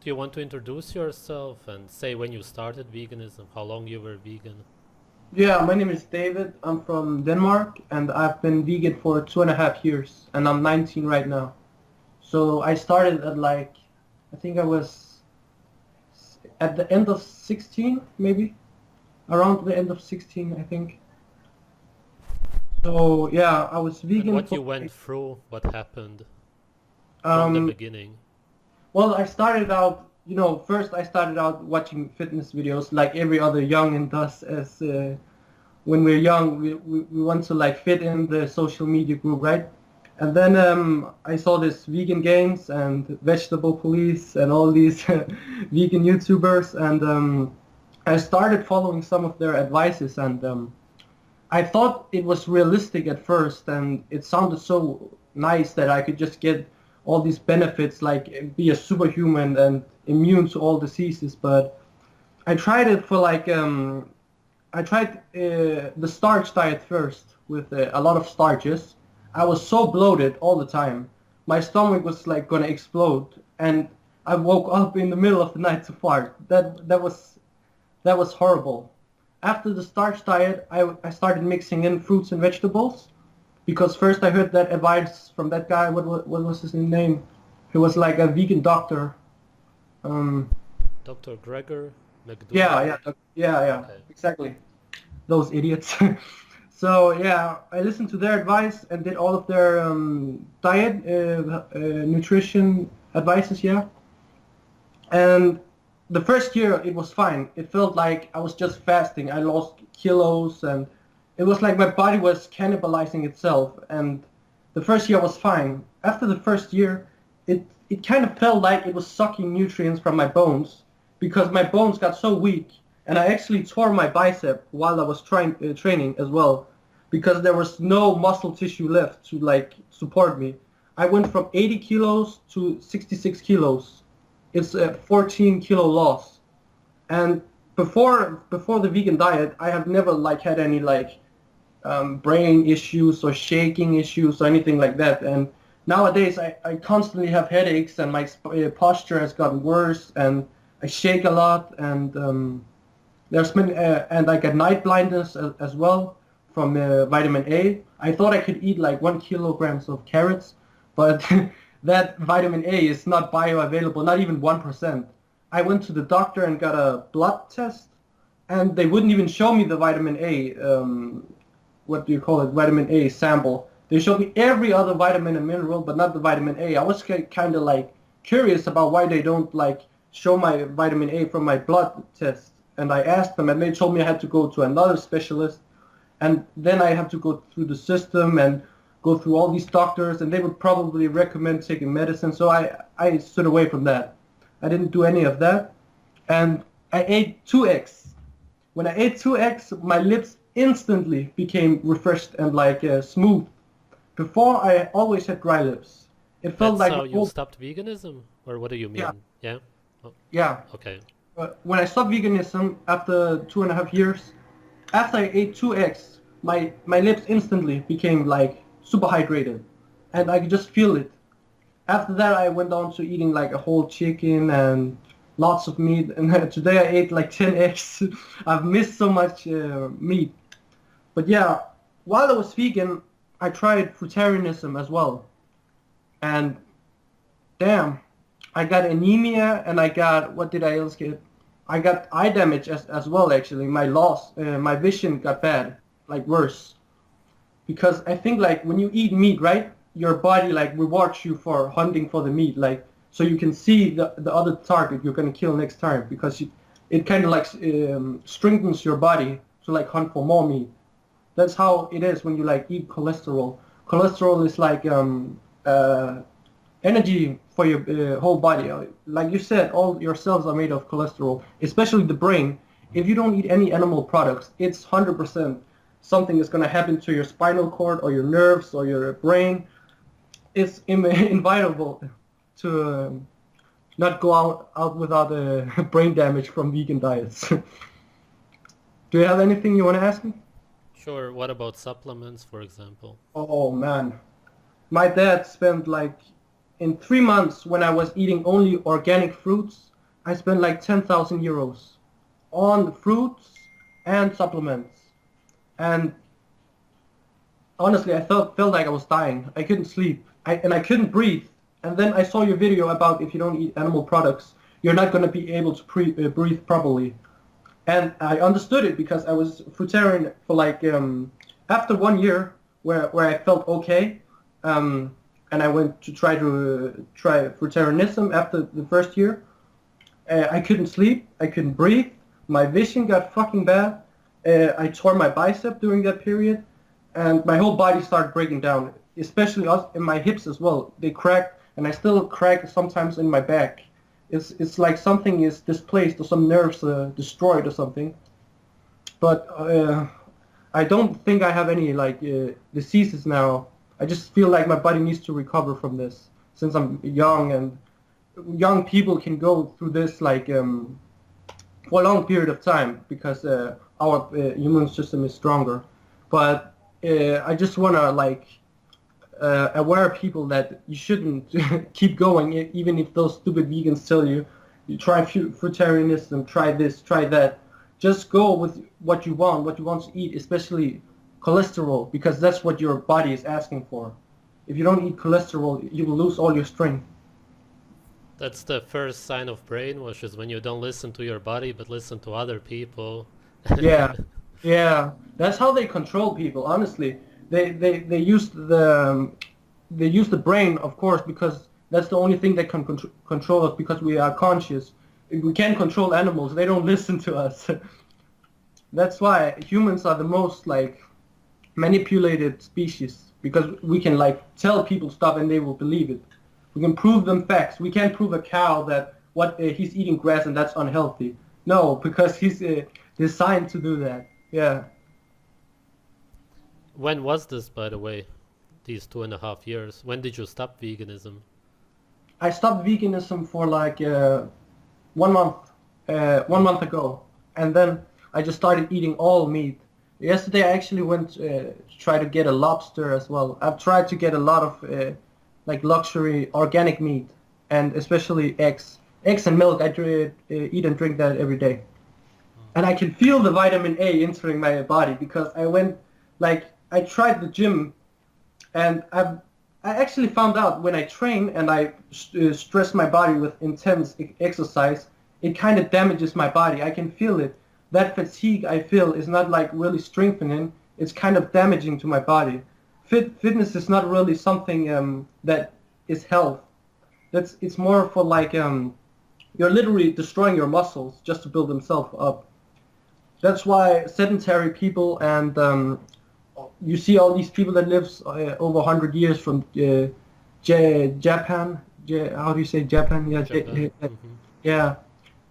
Do you want to introduce yourself and say when you started veganism, how long you were vegan? Yeah, my name is David. I'm from Denmark and I've been vegan for 2.5 years and I'm 19 right now. So I started at I think I was at the end of 16, maybe around the end of 16, I think. So yeah, I was And vegan what for you went through, what happened from the um beginning? well, I started out, first I started out watching fitness videos like every other youngin does as when we're young, we want to like fit in the social media group, right? And then I saw this vegan games and vegetable police and all these vegan YouTubers, and I started following some of their advices, and I thought it was realistic at first, and it sounded so nice that I could just get all these benefits, like be a superhuman and immune to all diseases. But I tried it for I tried the starch diet first with a lot of starches. I was so bloated all the time. My stomach was like gonna explode, and I woke up in the middle of the night to fart. That was horrible. After the starch diet, I started mixing in fruits and vegetables because first I heard that advice from that guy. What was his name? He was like a vegan doctor. Um, Dr. Gregor yeah, McDougall? yeah, yeah, Okay. exactly. Those idiots. So yeah, I listened to their advice and did all of their diet, nutrition advices. Yeah, and the first year it was fine. It felt like I was just fasting. I lost kilos, and it was like my body was cannibalizing itself. And the first year was fine. After the first year, it kind of felt like it was sucking nutrients from my bones because my bones got so weak, and I actually tore my bicep while I was training as well, because there was no muscle tissue left to like support me. I went from 80 kilos to 66 kilos. It's a 14 kilo loss. And before the vegan diet, I have never like had any like brain issues or shaking issues or anything like that. And nowadays, I constantly have headaches and my posture has gotten worse and I shake a lot, and there's been and I get night blindness as well from vitamin A. I thought I could eat like 1 kilograms of carrots, but that vitamin A is not bioavailable, not even 1%. I went to the doctor and got a blood test, and they wouldn't even show me the vitamin A. What do you call it? Vitamin A sample. They showed me every other vitamin and mineral, but not the vitamin A. I was kind of like curious about why they don't like show my vitamin A from my blood test, and I asked them, and they told me I had to go to another specialist, and then I have to go through the system and go through all these doctors, and they would probably recommend taking medicine. So I stood away from that. I didn't do any of that, and I ate two eggs. When I ate two eggs, my lips instantly became refreshed and like smooth. Before, I always had dry lips. It felt That's like my how you whole stopped veganism? Or what do you yeah, mean? Yeah? Oh, yeah. okay. When I stopped veganism after 2.5 years, after I ate two eggs, my lips instantly became like super hydrated, and I could just feel it. After that, I went on to eating like a whole chicken and lots of meat. And today I ate like 10 eggs. I've missed so much meat. But yeah, while I was vegan, I tried fruitarianism as well. And damn, I got anemia and I got, what did I else get? I got eye damage as well actually. My vision got bad, like worse. Because I think like when you eat meat, right, your body like rewards you for hunting for the meat, like so you can see the other target you're gonna kill next time, because it kind of like strengthens your body to like hunt for more meat. That's how it is when you like eat cholesterol. Cholesterol is like energy for your whole body. Like you said, all your cells are made of cholesterol, especially the brain. If you don't eat any animal products, it's 100% something is going to happen to your spinal cord or your nerves or your brain. It's inevitable to not go out without brain damage from vegan diets. Do you have anything you want to ask me? Sure, what about supplements, for example? Oh man, my dad spent like in 3 months when I was eating only organic fruits. I spent like 10,000 euros on fruits and supplements. And honestly, I felt like I was dying. I couldn't sleep. I couldn't breathe. And then I saw your video about if you don't eat animal products, you're not going to be able to breathe properly. And I understood it because I was fruitarian for like after 1 year where I felt okay, and I went to try fruitarianism after the first year. I couldn't sleep. I couldn't breathe. My vision got fucking bad. I tore my bicep during that period, and my whole body started breaking down, especially in my hips as well. They cracked, and I still crack sometimes in my back. It's like something is displaced or some nerves destroyed or something. But I don't think I have any like diseases now. I just feel like my body needs to recover from this since I'm young, and young people can go through this like for a long period of time because our immune system is stronger. But I just wanna like aware people that you shouldn't keep going even if those stupid vegans tell you try fruitarianism, try this, try that. Just go with what you want to eat, especially cholesterol, because that's what your body is asking for. If you don't eat cholesterol, you will lose all your strength. That's the first sign of brainwash, is when you don't listen to your body but listen to other people. Yeah, yeah. That's how they control people. Honestly, they use they use the brain, of course, because that's the only thing that can control us because we are conscious. If we can't control animals, they don't listen to us. That's why humans are the most like manipulated species because we can like tell people stuff and they will believe it. We can prove them facts. We can't prove a cow that what he's eating grass and that's unhealthy. No, because he's designed to do that. Yeah. When was this, by the way? These 2.5 years? When did you stop veganism? I stopped veganism for like 1 month, 1 month ago, and then I just started eating all meat. Yesterday I actually went to try to get a lobster as well. I've tried to get a lot of like luxury organic meat, and especially eggs. Eggs and milk, I eat and drink that every day. And I can feel the vitamin A entering my body because I went, like, I tried the gym, and I actually found out when I train and I stress my body with intense exercise, it kind of damages my body. I can feel it. That fatigue I feel is not like really strengthening. It's kind of damaging to my body. Fitness is not really something that is health. It's more for like you're literally destroying your muscles just to build themselves up. That's why sedentary people and you see all these people that lives over 100 years from Japan. How do you say Japan? Yeah, Japan. Hmm. yeah.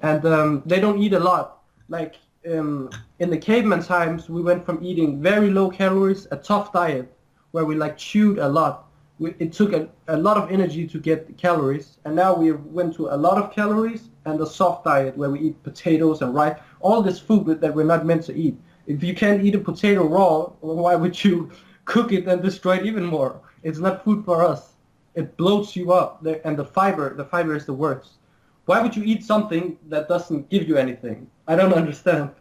And they don't eat a lot. Like in the caveman times, we went from eating very low calories, a tough diet, where we like chewed a lot. It took a lot of energy to get the calories, and now we went to a lot of calories and a soft diet where we eat potatoes and rice, all this food that we're not meant to eat. If you can't eat a potato raw, why would you cook it and destroy it even more? It's not food for us. It bloats you up, and the fiber is the worst. Why would you eat something that doesn't give you anything? I don't understand.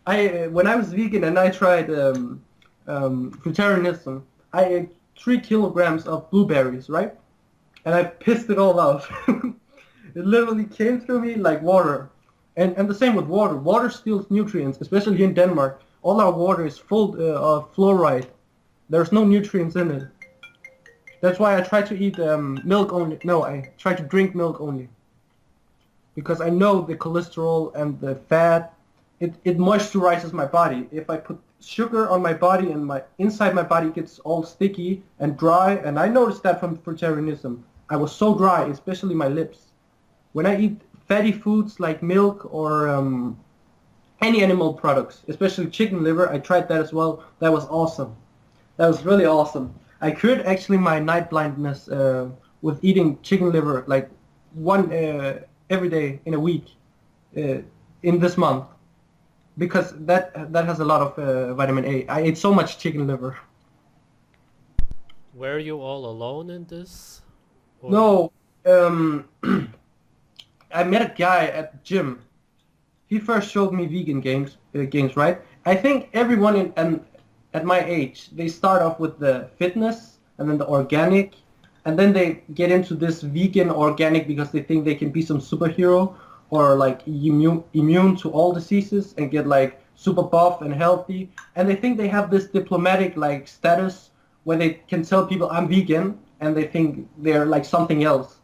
When I was vegan and I tried fruitarianism, I ate 3 kilograms of blueberries, right? And I pissed it all out. It literally came through me like water. And the same with water. Water steals nutrients, especially here in Denmark. All our water is full of fluoride. There's no nutrients in it. That's why I try to eat milk only. No, I try to drink milk only. Because I know the cholesterol and the fat, it moisturizes my body. If I put sugar on my body and inside my body gets all sticky and dry, and I noticed that from fruitarianism. I was so dry, especially my lips. When I eat fatty foods like milk or any animal products, especially chicken liver, I tried that as well. That was awesome. That was really awesome. I cured actually my night blindness with eating chicken liver like one every day in a week in this month because that has a lot of vitamin A. I ate so much chicken liver. Were you all alone in this? Or No, I met a guy at the gym. He first showed me vegan games, right? I think everyone at my age, they start off with the fitness and then the organic, and then they get into this vegan organic because they think they can be some superhero or like immune to all diseases and get like super buff and healthy, and they think they have this diplomatic like status where they can tell people I'm vegan and they think they're like something else.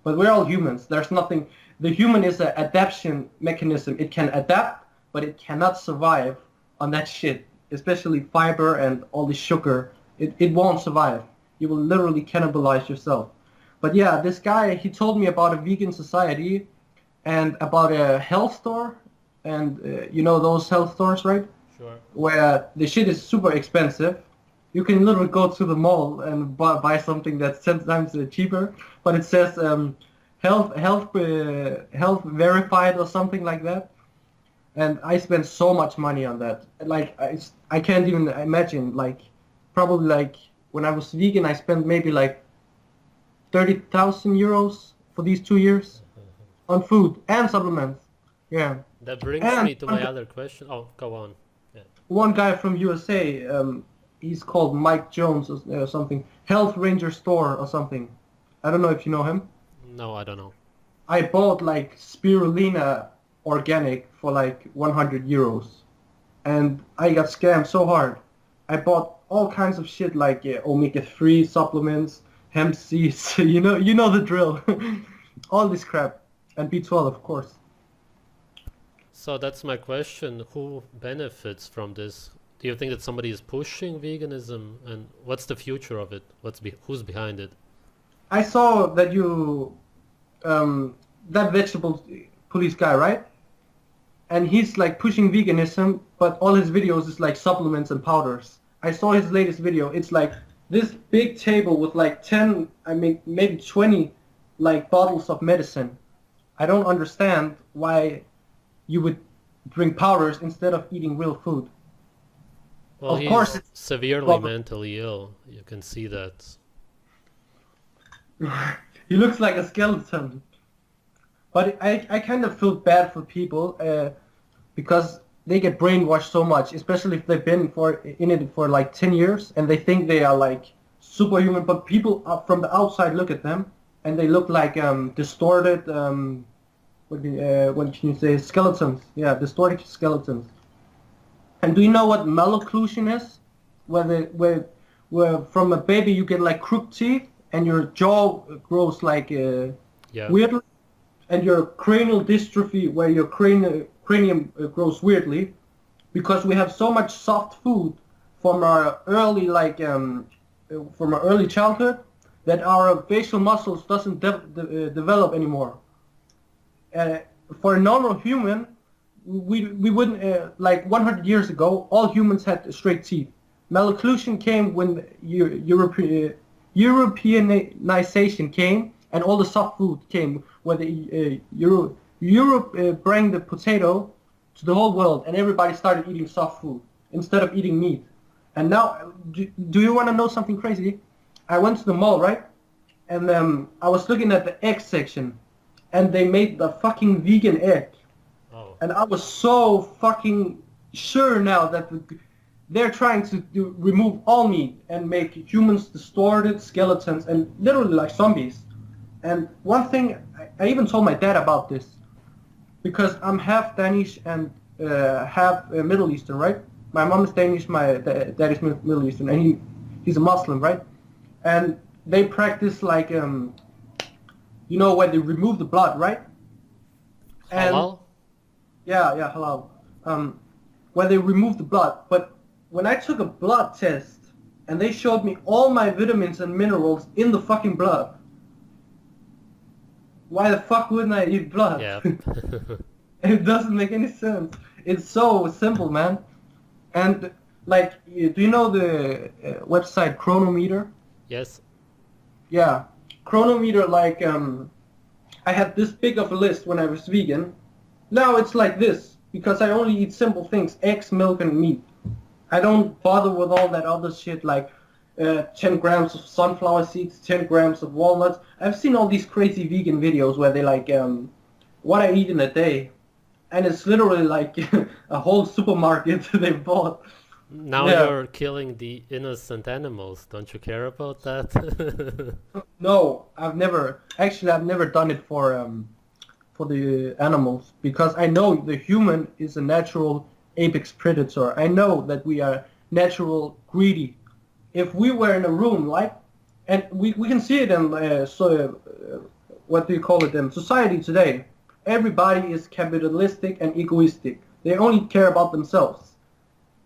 But we're all humans. There's nothing. The human is an adaptation mechanism. It can adapt, but it cannot survive on that shit, especially fiber and all the sugar. It won't survive. You will literally cannibalize yourself. But yeah, this guy, he told me about a vegan society and about a health store. And you know those health stores, right? Sure. Where the shit is super expensive. You can literally go to the mall and buy something that's 10 times cheaper, but it says health verified or something like that. And I spent so much money on that. Like I can't even imagine. Like probably like when I was vegan, I spent maybe like 30,000 euros for these 2 years on food and supplements. Yeah. That brings And me to my other question. Oh, go on. Yeah. one guy from USA, he's called Mike Jones or something, Health Ranger Store or something. I don't know if you know him. No, I don't know. I bought like spirulina organic for like 100 euros, and I got scammed so hard. I bought all kinds of shit like omega-3 supplements, hemp seeds, you know the drill. All this crap, and B12 of course. So that's my question. Who benefits from this? Do you think that somebody is pushing veganism, and what's the future of it? Who's behind it? I saw that that vegetable police guy, right? And he's like pushing veganism, but all his videos is like supplements and powders. I saw his latest video. It's like this big table with like 10, I mean maybe 20 like bottles of medicine. I don't understand why you would drink powders instead of eating real food. Well, Of course he's it's severely problem. mentally ill. You can see that. He looks like a skeleton. But I kind of feel bad for people because they get brainwashed so much, especially if they've been in it for like 10 years and they think they are like superhuman. But people from the outside look at them and they look like distorted, what can you say, skeletons. Yeah, distorted skeletons. And do you know what malocclusion is? Where from a baby you get like crooked teeth and your jaw grows like Yeah. weirdly, and your cranial dystrophy where your cranium grows weirdly, because we have so much soft food from our early from our early childhood that our facial muscles doesn't develop anymore. For a normal human, we wouldn't like 100 years ago, all humans had straight teeth. Malocclusion came when Europeanization came and all the soft food came, where the Europe brought the potato to the whole world and everybody started eating soft food instead of eating meat. And now, do you want to know something crazy? I went to the mall, right? And I was looking at the egg section and they made the fucking vegan egg. Oh. And I was so fucking sure now that they're trying to remove all meat and make humans distorted skeletons and literally like zombies. And one thing, I even told my dad about this, because I'm half Danish and half Middle Eastern, right? My mom is Danish, my dad is Middle Eastern, and he's a Muslim, right? And they practice like, you know, where they remove the blood, right? Halal? Yeah, halal. Where they remove the blood. But when I took a blood test and they showed me all my vitamins and minerals in the fucking blood, why the fuck wouldn't I eat blood? Yeah. It doesn't make any sense. It's so simple, man. And like, do you know the website Chronometer? Yes. Yeah, Chronometer. Like, I had this big of a list when I was vegan. Now it's like this because I only eat simple things: eggs, milk, and meat. I don't bother with all that other shit like 10 grams of sunflower seeds, 10 grams of walnuts. I've seen all these crazy vegan videos where they like what I eat in a day, and it's literally like a whole supermarket they bought. Now Yeah. you're killing the innocent animals. Don't you care about that? No, I've never done it for the animals because I know the human is a natural apex predator. I know that we are natural greedy. If we were in a room like, and we can see it in what do you call it in society today. Everybody is capitalistic and egoistic. They only care about themselves,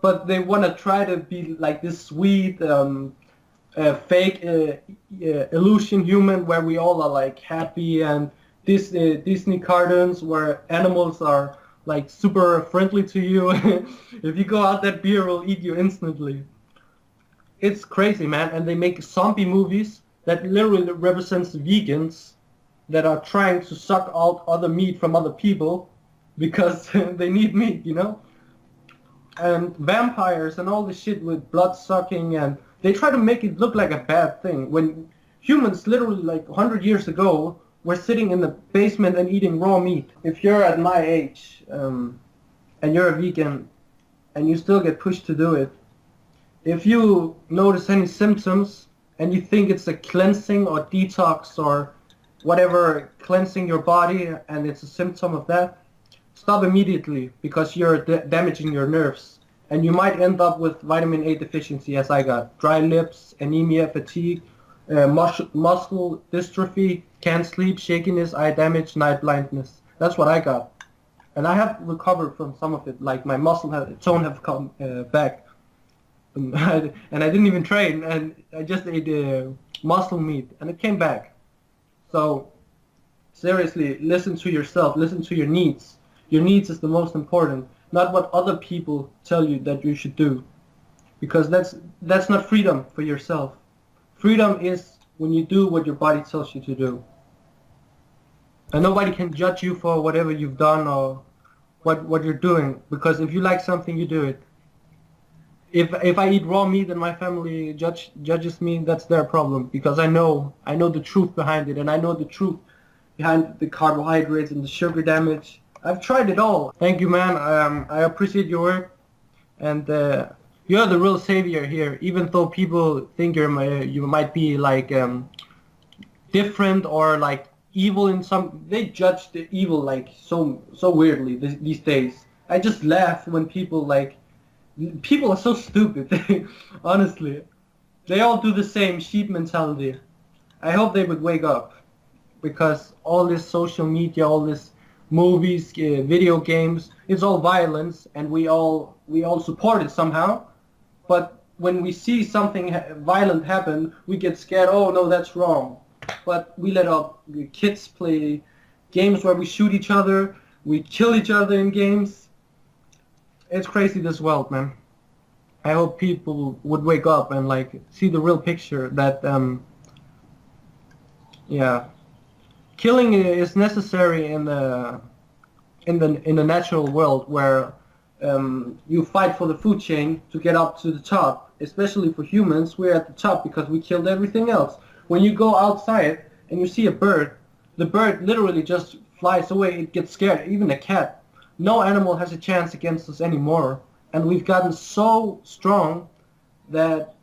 but they want to try to be like this sweet, fake illusion human where we all are like happy, and this Disney cartoons where animals are like super friendly to you. If you go out, that beer will eat you instantly. It's crazy, man. And they make zombie movies that literally represents vegans that are trying to suck out other meat from other people because they need meat, you know? And vampires and all this shit with blood sucking, and they try to make it look like a bad thing when humans literally like 100 years ago were sitting in the basement and eating raw meat. If you're at my age and you're a vegan and you still get pushed to do it, if you notice any symptoms and you think it's a cleansing or detox or whatever cleansing your body and it's a symptom of that, stop immediately because you're damaging your nerves, and you might end up with vitamin A deficiency as I got. Dry lips, anemia, fatigue, muscle dystrophy, can't sleep, shakiness, eye damage, night blindness. That's what I got. And I have recovered from some of it, like my muscle tone have come back. And I didn't even train, and I just ate muscle meat, and it came back. So seriously, listen to yourself, listen to your needs. Your needs is the most important, not what other people tell you that you should do, because that's not freedom for yourself. Freedom is when you do what your body tells you to do. And nobody can judge you for whatever you've done or what you're doing, because if you like something, you do it. If I eat raw meat and my family judges me, that's their problem, because I know the truth behind it, and I know the truth behind the carbohydrates and the sugar damage. I've tried it all. Thank you, man. I appreciate your work, and you're the real savior here. Even though people think you might be like different or like evil in some, they judge the evil like so weirdly these days. I just laugh when people are so stupid. Honestly, they all do the same sheep mentality. I hope they would wake up, because all this social media, all this movies, video games, it's all violence, and we all support it somehow. But when we see something violent happen, we get scared. Oh no, that's wrong. But we let our kids play games where we shoot each other, we kill each other in games. It's crazy, this world, man. I hope people would wake up and like see the real picture that yeah, killing is necessary in the natural world where you fight for the food chain to get up to the top. Especially for humans, we're at the top because we killed everything else. When you go outside and you see a bird, the bird literally just flies away. It gets scared. Even a cat. No animal has a chance against us anymore. And we've gotten so strong that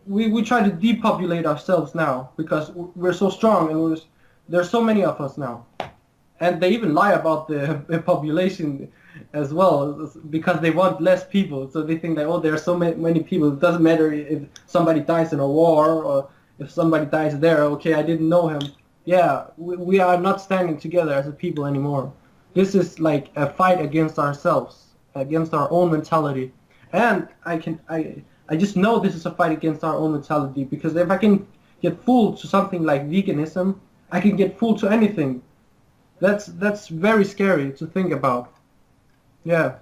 we try to depopulate ourselves now because we're so strong, and there's so many of us now. And they even lie about the population as well, because they want less people. So they think that, oh, there are so many people. It doesn't matter if somebody dies in a war or if somebody dies there. Okay, I didn't know him. Yeah, we are not standing together as a people anymore. This is like a fight against ourselves, against our own mentality. And I just know this is a fight against our own mentality, because if I can get fooled to something like veganism, I can get fooled to anything. That's very scary to think about. Yeah.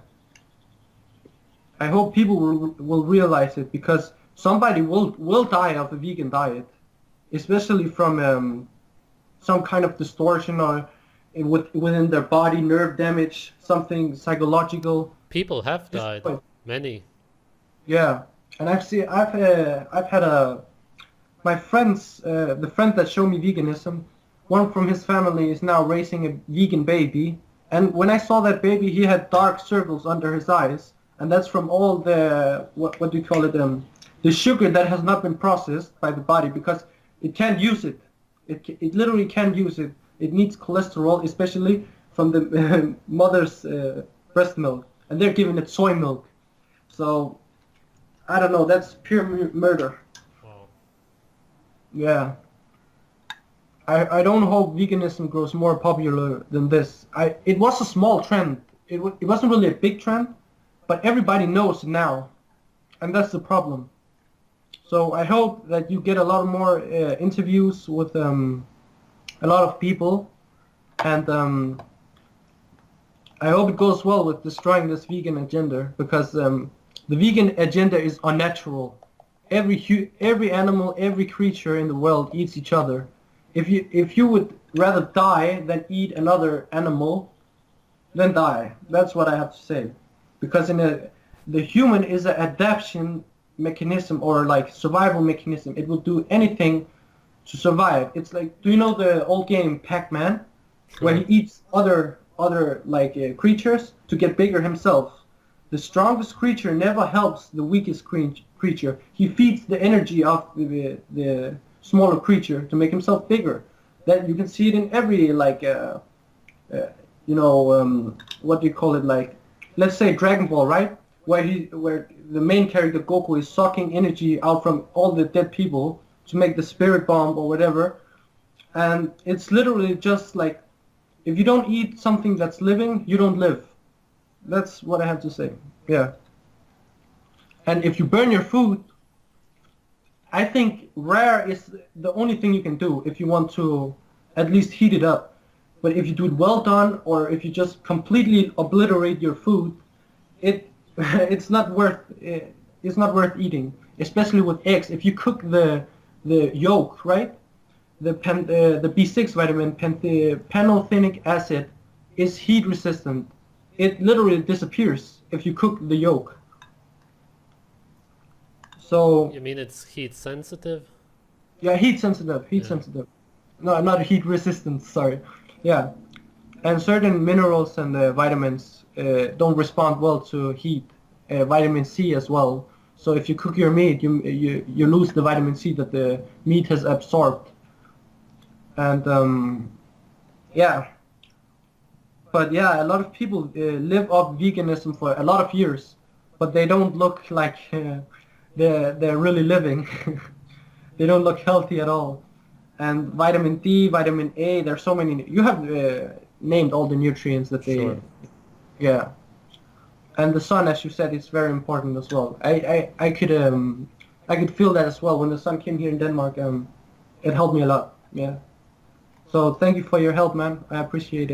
I hope people will realize it, because somebody will die of a vegan diet, especially from some kind of distortion or within their body, nerve damage, something psychological. People have died, many. Yeah, and I've had my friends, the friend that showed me veganism, one from his family is now raising a vegan baby. And when I saw that baby, he had dark circles under his eyes, and that's from all the what do you call it? The sugar that has not been processed by the body because it can't use it. It literally can't use it. It needs cholesterol, especially from the mother's breast milk, and they're giving it soy milk. So I don't know. That's pure murder. Wow. Yeah. I don't hope veganism grows more popular than this. It was a small trend. It wasn't really a big trend, but everybody knows now, and that's the problem. So I hope that you get a lot more interviews with a lot of people, and I hope it goes well with destroying this vegan agenda, because the vegan agenda is unnatural. Every animal, every creature in the world eats each other. If you would rather die than eat another animal, then die. That's what I have to say. Because the human is an adaptation mechanism, or like survival mechanism. It will do anything to survive. It's like, do you know the old game Pac-Man, where he eats other creatures to get bigger himself? The strongest creature never helps the weakest creature. He feeds the energy of the smaller creature to make himself bigger. That you can see it in every what do you call it, like, let's say Dragon Ball, right? Where the main character Goku is sucking energy out from all the dead people to make the spirit bomb or whatever. And it's literally just like, if you don't eat something that's living, you don't live. That's what I have to say. Yeah. And if you burn your food, I think rare is the only thing you can do if you want to at least heat it up. But if you do it well done, or if you just completely obliterate your food, it's not worth eating. Especially with eggs. If you cook the yolk, right? The B6 vitamin, pantothenic acid, is heat resistant. It literally disappears if you cook the yolk. So You mean it's heat sensitive? yeah, heat sensitive. No, not heat resistant. Sorry. Yeah, and certain minerals and vitamins don't respond well to heat. Vitamin C as well. So if you cook your meat, you lose the vitamin C that the meat has absorbed. And yeah. But yeah, a lot of people live off veganism for a lot of years, but they don't look like they're really living. They don't look healthy at all. And vitamin D, vitamin A, there's so many. You have named all the nutrients that they. Sure. Yeah. And the sun, as you said, is very important as well. I could feel that as well when the sun came here in Denmark. It helped me a lot. Yeah. So thank you for your help, man. I appreciate it.